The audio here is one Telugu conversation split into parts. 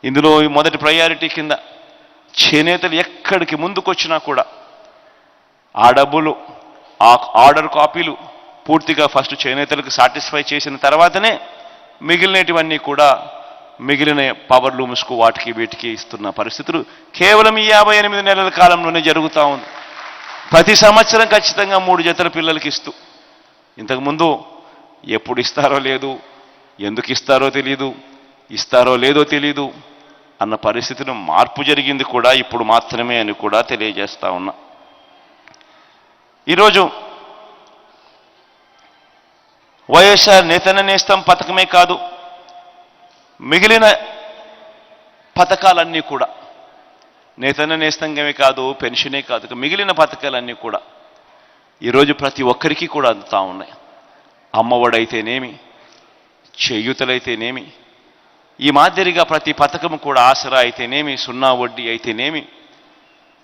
ఇందులో మొదటి ప్రయారిటీ కింద చేనేతలు ఎక్కడికి ముందుకొచ్చినా కూడా ఆ డబ్బులు, ఆ ఆర్డర్ కాపీలు పూర్తిగా ఫస్ట్ చేనేతలకు సాటిస్ఫై చేసిన తర్వాతనే మిగిలినటివన్నీ కూడా మిగిలిన పవర్ లూమ్స్కు వాటికి వీటికి ఇస్తున్న పరిస్థితులు కేవలం ఈ 58 నెలల కాలంలోనే జరుగుతూ ఉంది. ప్రతి సంవత్సరం ఖచ్చితంగా 3 జతల పిల్లలకి ఇస్తూ, ఇంతకుముందు ఎప్పుడు ఇస్తారో లేదు, ఎందుకు ఇస్తారో తెలీదు, ఇస్తారో లేదో తెలీదు అన్న పరిస్థితిలో మార్పు జరిగింది కూడా ఇప్పుడు మాత్రమే అని కూడా తెలియజేస్తా ఉన్నా. ఈరోజు వైఎస్ఆర్ నేతన్న నేస్తం పథకమే కాదు, మిగిలిన పథకాలన్నీ కూడా, నేతన్న నేస్తంగమే కాదు, పెన్షనే కాదు, మిగిలిన పథకాలన్నీ కూడా ఈరోజు ప్రతి ఒక్కరికి కూడా అందుతూ ఉన్నాయి. అమ్మఒడైతేనేమి, చేయూతలైతేనేమి, ఈ మాదిరిగా ప్రతి పథకము కూడా, ఆసరా అయితేనేమి, సున్నా వడ్డీ అయితేనేమి,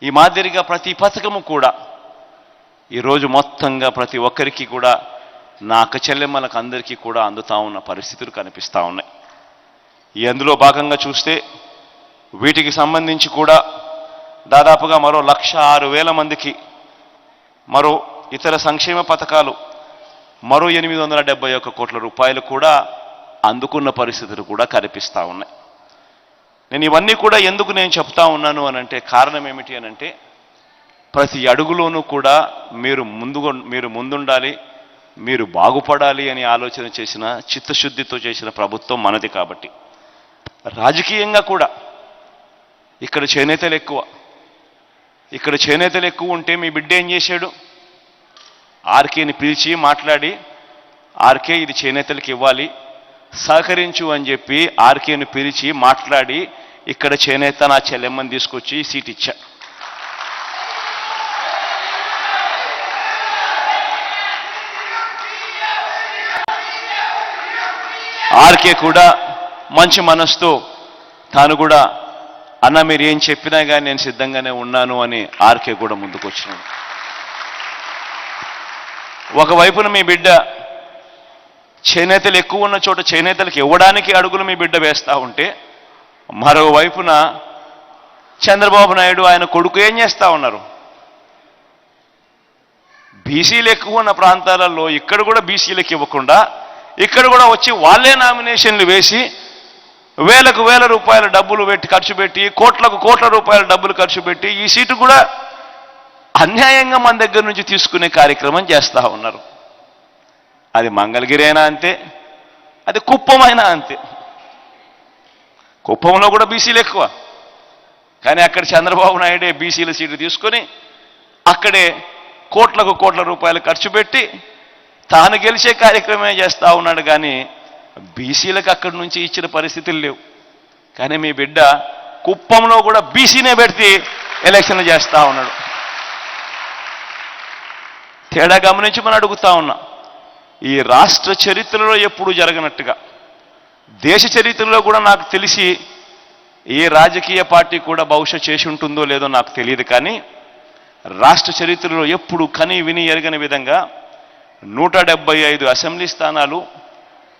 ఈ మాదిరిగా ప్రతి పథకము కూడా ఈరోజు మొత్తంగా ప్రతి ఒక్కరికి కూడా, నా అక్క చెల్లెమ్మలకు అందరికీ కూడా అందుతూ ఉన్న పరిస్థితులు కనిపిస్తూ ఉన్నాయి. అందులో భాగంగా చూస్తే వీటికి సంబంధించి కూడా దాదాపుగా మరో 1,06,000 మందికి, మరో ఇతర సంక్షేమ పథకాలు మరో 871 కోట్ల రూపాయలు కూడా అందుకున్న పరిస్థితులు కూడా కనిపిస్తూ ఉన్నాయి. నేను ఇవన్నీ కూడా ఎందుకు నేను చెప్తా ఉన్నాను అనంటే, కారణం ఏమిటి అనంటే, ప్రతి అడుగులోనూ కూడా మీరు ముందుండాలి, మీరు బాగుపడాలి అని ఆలోచన చేసిన, చిత్తశుద్ధితో చేసిన ప్రభుత్వం మనది. కాబట్టి రాజకీయంగా కూడా ఇక్కడ చేనేతలు ఎక్కువ ఉంటే మీ బిడ్డ ఏం చేశాడు? ఆర్కేని పిలిచి మాట్లాడి, ఆర్కే ఇది చేనేతలకు ఇవ్వాలి, సహకరించు అని చెప్పి ఆర్కేని పిలిచి మాట్లాడి ఇక్కడ చేనేత నా చెల్లెమ్మని తీసుకొచ్చి సీట్ ఇచ్చా. ఆర్కే కూడా మంచి మనసుతో తాను కూడా, అన్న మీరు ఏం చెప్పినా కానీ నేను సిద్ధంగానే ఉన్నాను అని ఆర్కే కూడా ముందుకు వచ్చినాడు. ఒకవైపున మీ బిడ్డ చేనేతలు ఎక్కువ ఉన్న చోట చేనేతలకు ఇవ్వడానికి అడుగులు మీ బిడ్డ వేస్తూ ఉంటే, మరోవైపున చంద్రబాబు నాయుడు ఆయన కొడుకు ఏం చేస్తూ ఉన్నారు? బీసీలు ఎక్కువ ఉన్న ప్రాంతాలలో ఇక్కడ కూడా బీసీలకు ఇవ్వకుండా, ఇక్కడ కూడా వచ్చి వాళ్ళే నామినేషన్లు వేసి వేలకు వేల రూపాయల డబ్బులు ఖర్చు పెట్టి, కోట్లకు కోట్ల రూపాయల డబ్బులు ఖర్చు పెట్టి ఈ సీటు కూడా అన్యాయంగా మన దగ్గర నుంచి తీసుకునే కార్యక్రమం చేస్తూ ఉన్నారు. అది మంగళగిరి అయినా అంతే, అది కుప్పం అయినా అంతే. కుప్పంలో కూడా బీసీలు ఎక్కువ, కానీ అక్కడ చంద్రబాబు నాయుడే బీసీల సీటు తీసుకొని అక్కడే కోట్లకు కోట్ల రూపాయలు ఖర్చు పెట్టి తాను గెలిచే కార్యక్రమమే చేస్తూ ఉన్నాడు. కానీ బీసీలకు అక్కడి నుంచి ఇచ్చిన పరిస్థితులు లేవు. కానీ మీ బిడ్డ కుప్పంలో కూడా బీసీనే పెడితే ఎలక్షన్లు చేస్తూ ఉన్నాడు. తేడా గమనించి మనం అడుగుతా ఉన్నా, ఈ రాష్ట్ర చరిత్రలో ఎప్పుడు జరగనట్టుగా, దేశ చరిత్రలో కూడా నాకు తెలిసి ఏ రాజకీయ పార్టీ కూడా బహుశా చేసి ఉంటుందో లేదో నాకు తెలియదు, కానీ రాష్ట్ర చరిత్రలో ఎప్పుడు కని విని ఎరగని విధంగా 175 అసెంబ్లీ స్థానాలు,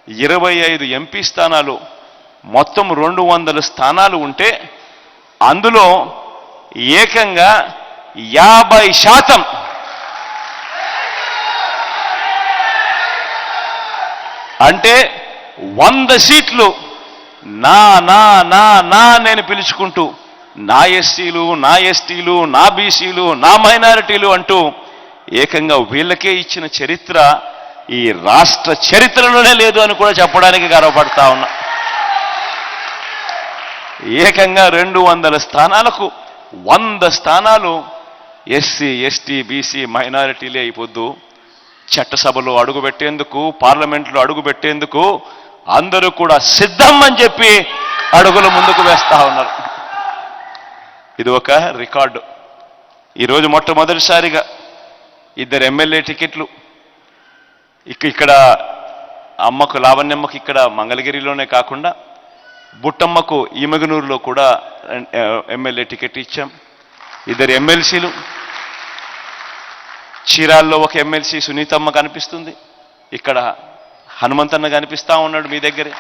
25 ఎంపీ స్థానాలు, మొత్తం 200 స్థానాలు ఉంటే అందులో ఏకంగా 50% అంటే 100 సీట్లు నా నా నా నా నేను పిలుచుకుంటూ, నా ఎస్సీలు, నా ఎస్టీలు, నా బీసీలు, నా మైనారిటీలు అంటూ ఏకంగా వీళ్ళకే ఇచ్చిన చరిత్ర ఈ రాష్ట్ర చరిత్రలోనే లేదు అని కూడా చెప్పడానికి గర్వపడతా ఉన్నా. ఏకంగా 200 స్థానాలకు 100 స్థానాలు ఎస్సీ, ఎస్టీ, బీసీ, మైనారిటీలే అయిపోద్దు. చట్టసభలో అడుగుపెట్టేందుకు, పార్లమెంట్లో అడుగుపెట్టేందుకు అందరూ కూడా సిద్ధం అని చెప్పి అడుగులు ముందుకు వేస్తా ఉన్నారు. ఇది ఒక రికార్డు. ఈరోజు మొట్టమొదటిసారిగా 2 ఎమ్మెల్యే టికెట్లు ఇక్కడ అమ్మకు, లావణ్యమ్మకు ఇక్కడ మంగళగిరిలోనే కాకుండా బుట్టమ్మకు ఈమగనూరులో కూడా ఎమ్మెల్యే టికెట్ ఇచ్చాం. 2 ఎమ్మెల్సీలు, చీరాల్లో ఒక ఎమ్మెల్సీ సునీతమ్మ కనిపిస్తుంది, ఇక్కడ హనుమంతన్న కనిపిస్తూ ఉన్నాడు మీ దగ్గరే.